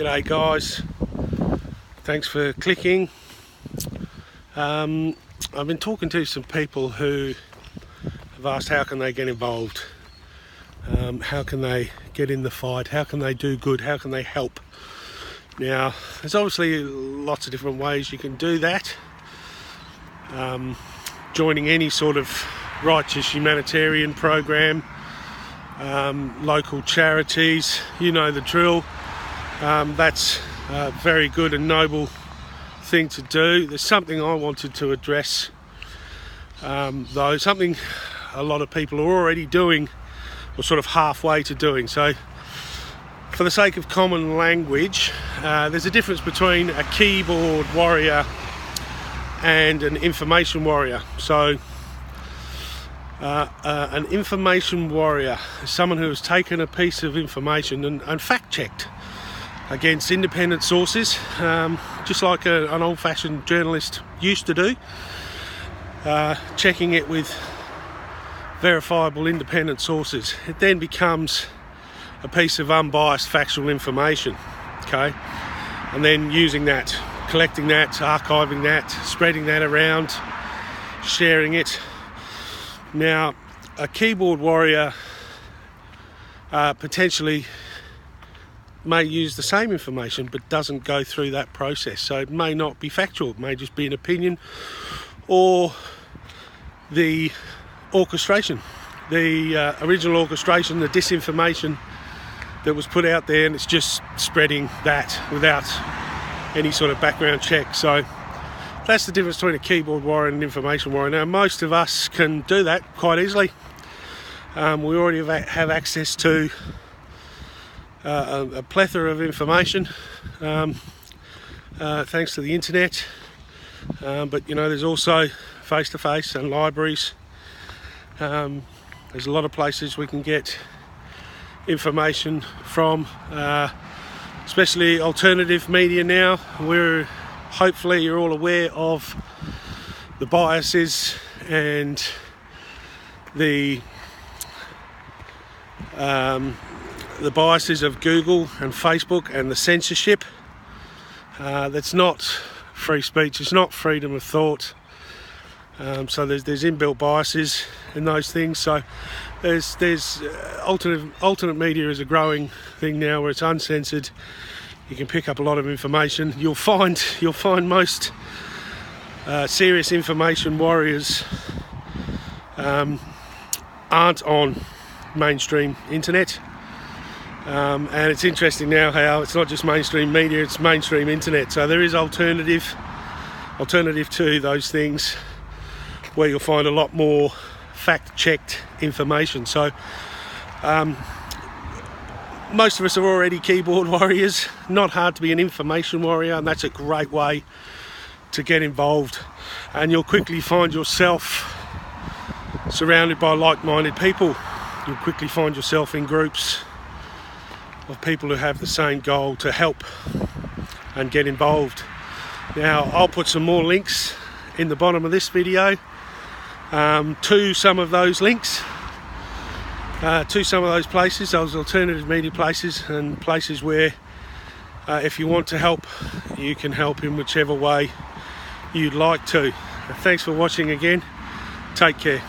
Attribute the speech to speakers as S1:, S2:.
S1: G'day guys, thanks for clicking. I've been talking to some people who have asked how can they get involved, how can they get in the fight, how can they do good, how can they help. Now there's obviously lots of different ways you can do that. Joining any sort of righteous humanitarian program, local charities, you know the drill. That's a very good and noble thing to do. There's something I wanted to address though, something a lot of people are already doing or sort of halfway to doing. So for the sake of common language, there's a difference between a keyboard warrior and an information warrior. So an information warrior is someone who has taken a piece of information and fact-checked against independent sources, just like an old-fashioned journalist used to do, checking it with verifiable independent sources. It then becomes a piece of unbiased factual information, okay? And then using that, collecting that, archiving that, spreading that around, sharing it. Now, a keyboard warrior potentially may use the same information but doesn't go through that process, so it may not be factual, it may just be an opinion, or the orchestration, the original orchestration, the disinformation that was put out there, and it's just spreading that without any sort of background check. So that's the difference between a keyboard warrior and an information warrior. Now most of us can do that quite easily. We already have access to a plethora of information thanks to the internet, but you know, there's also face-to-face and libraries. There's a lot of places we can get information from, especially alternative media now. Hopefully you're all aware of the biases and the biases of Google and Facebook and the censorship. That's not free speech, it's not freedom of thought. So there's inbuilt biases in those things. So there's alternate media is a growing thing now where it's uncensored. You can pick up a lot of information. You'll find most serious information warriors aren't on mainstream internet. And it's interesting now how it's not just mainstream media, it's mainstream internet. So there is alternative to those things where you'll find a lot more fact-checked information. So most of us are already keyboard warriors. Not hard to be an information warrior, and that's a great way to get involved. And you'll quickly find yourself surrounded by like-minded people. You'll quickly find yourself in groups of people who have the same goal to help and get involved. Now I'll put some more links in the bottom of this video to some of those links, to some of those places, those alternative media places, and places where if you want to help, you can help in whichever way you'd like to. Thanks for watching again. Take care.